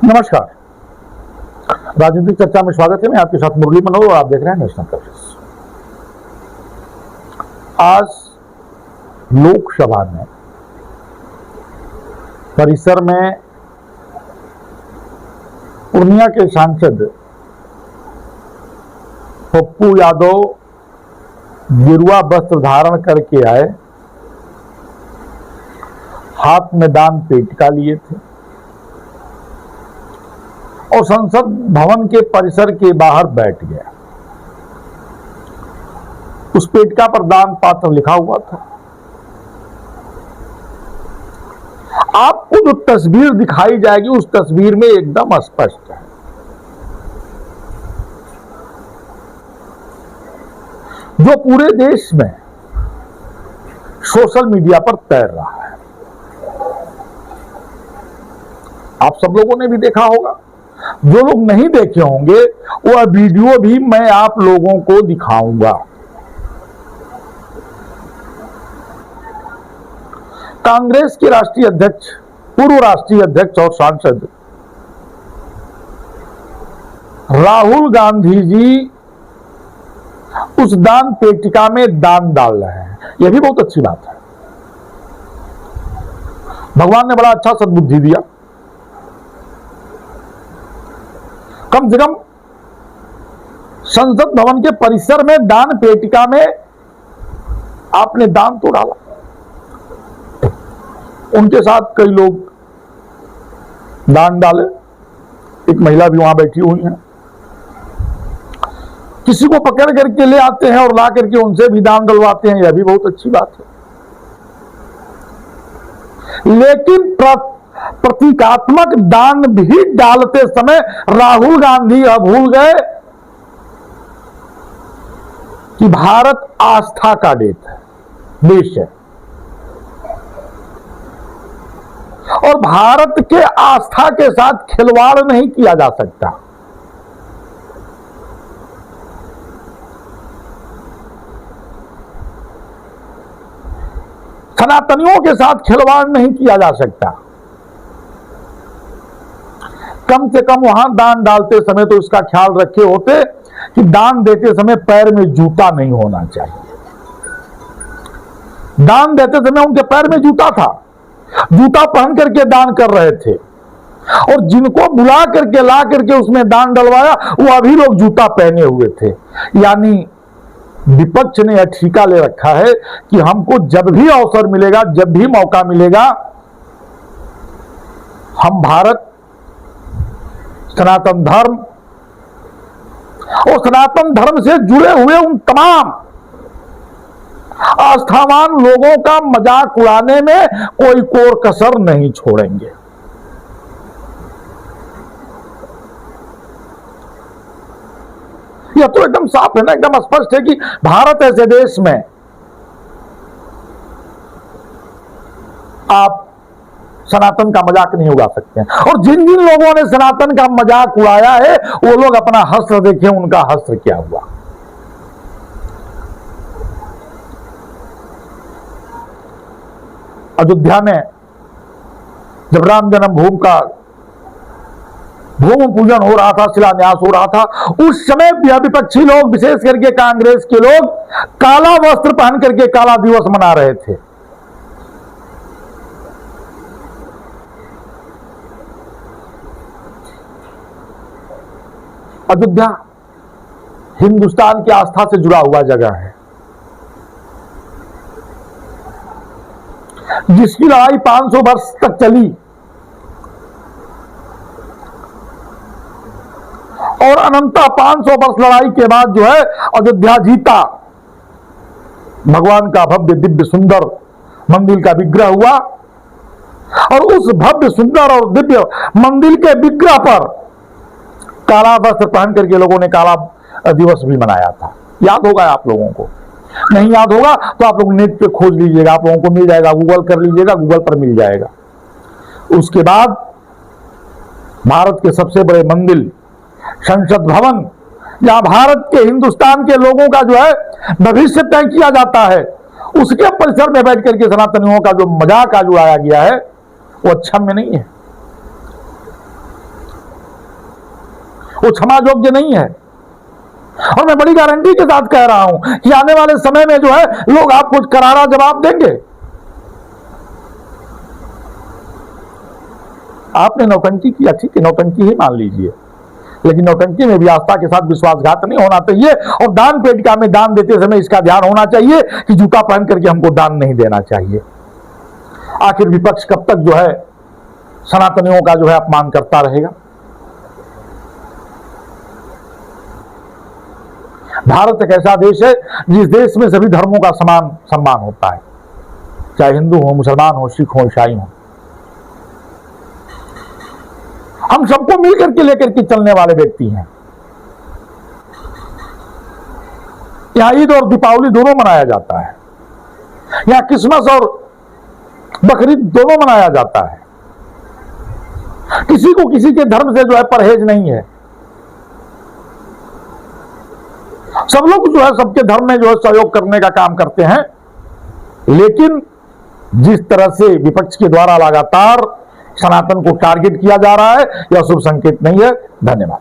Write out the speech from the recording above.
नमस्कार, राजनीतिक चर्चा में स्वागत है। मैं आपके साथ मुरली मनोहर और आप देख रहे हैं नेशनल कवरेज। आज लोकसभा में परिसर में पूर्णिया के सांसद पप्पू यादव गेरुआ वस्त्र धारण करके आए, हाथ में दान पेटिका लिए थे और संसद भवन के परिसर के बाहर बैठ गया। उस पेटिका पर दान पात्र लिखा हुआ था। आपको जो तस्वीर दिखाई जाएगी उस तस्वीर में एकदम स्पष्ट है। जो पूरे देश में सोशल मीडिया पर तैर रहा है, आप सब लोगों ने भी देखा होगा। जो लोग नहीं देखे होंगे वह वीडियो भी मैं आप लोगों को दिखाऊंगा। कांग्रेस के राष्ट्रीय अध्यक्ष, पूर्व राष्ट्रीय अध्यक्ष और सांसद राहुल गांधी जी उस दान पेटिका में दान डाल रहे हैं। यह भी बहुत अच्छी बात है। भगवान ने बड़ा अच्छा सद्बुद्धि दिया। कम से कम संसद भवन के परिसर में दान पेटिका में आपने दान तो डाला। उनके साथ कई लोग दान डाले। एक महिला भी वहां बैठी हुई है। किसी को पकड़ करके ले आते हैं और ला करके उनसे भी दान डलवाते हैं। यह भी बहुत अच्छी बात है। लेकिन प्रतीकात्मक दान भी डालते समय राहुल गांधी यह भूल गए कि भारत आस्था का देश है और भारत के आस्था के साथ खिलवाड़ नहीं किया जा सकता। सनातनियों के साथ खिलवाड़ नहीं किया जा सकता। कम से कम वहां दान डालते समय तो इसका ख्याल रखे होते कि दान देते समय पैर में जूता नहीं होना चाहिए। दान देते समय उनके पैर में जूता था, जूता पहन करके दान कर रहे थे और जिनको बुला करके ला करके उसमें दान डलवाया वो अभी लोग जूता पहने हुए थे। यानी विपक्ष ने यह ठीका ले रखा है कि हमको जब भी अवसर मिलेगा, जब भी मौका मिलेगा, हम भारत, सनातन धर्म और सनातन धर्म से जुड़े हुए उन तमाम आस्थावान लोगों का मजाक उड़ाने में कोई कोर कसर नहीं छोड़ेंगे। यह तो एकदम साफ है ना, एकदम स्पष्ट है कि भारत ऐसे देश में आप सनातन का मजाक नहीं उड़ा सकते हैं। और जिन जिन लोगों ने सनातन का मजाक उड़ाया है वो लोग अपना हस्त्र देखें, उनका हस्त्र क्या हुआ। अयोध्या में जब राम जन्मभूमि का भूमि पूजन हो रहा था, शिलान्यास हो रहा था, उस समय विपक्षी लोग, विशेष करके कांग्रेस के लोग, काला वस्त्र पहन करके काला दिवस मना रहे थे। अयोध्या हिंदुस्तान की आस्था से जुड़ा हुआ जगह है, जिसकी लड़ाई 500 वर्ष तक चली और अनंतः 500 वर्ष लड़ाई के बाद जो है अयोध्या जीता। भगवान का भव्य दिव्य सुंदर मंदिर का विग्रह हुआ और उस भव्य सुंदर और दिव्य मंदिर के विग्रह पर काला वस्त्र पहन करके लोगों ने काला दिवस भी मनाया था। याद होगा आप लोगों को? नहीं याद होगा तो आप लोग नेट पे खोज लीजिएगा, आप लोगों को मिल जाएगा। गूगल कर लीजिएगा, गूगल पर मिल जाएगा। उसके बाद भारत के सबसे बड़े मंदिर संसद भवन, जहां भारत के, हिंदुस्तान के लोगों का जो है भविष्य तय किया जाता है, उसके परिसर में बैठ करके सनातनियों का जो मजाक आज उड़ाया गया है वो अच्छा में नहीं है। वो क्षमा योग्य नहीं है। और मैं बड़ी गारंटी के साथ कह रहा हूं कि आने वाले समय में जो है लोग आपको करारा जवाब देंगे। आपने नौटंकी किया, ठीक है, नौटंकी ही मान लीजिए, लेकिन नौटंकी में भी आस्था के साथ विश्वासघात नहीं होना चाहिए। और दान पेटिका में दान देते समय इसका ध्यान होना चाहिए कि जूता पहन करके हमको दान नहीं देना चाहिए। आखिर विपक्ष कब तक जो है सनातनियों का जो है अपमान करता रहेगा? भारत एक ऐसा देश है जिस देश में सभी धर्मों का समान सम्मान होता है, चाहे हिंदू हो, मुसलमान हो, सिख हो, ईसाई हो। हम सबको मिलकर के लेकर के चलने वाले व्यक्ति हैं। यहां ईद और दीपावली दोनों मनाया जाता है, यहां क्रिसमस और बकरीद दोनों मनाया जाता है। किसी को किसी के धर्म से जो है परहेज नहीं है। सब लोग जो है सबके धर्म में जो है सहयोग करने का काम करते हैं। लेकिन जिस तरह से विपक्ष के द्वारा लगातार सनातन को टारगेट किया जा रहा है, यह शुभ संकेत नहीं है। धन्यवाद।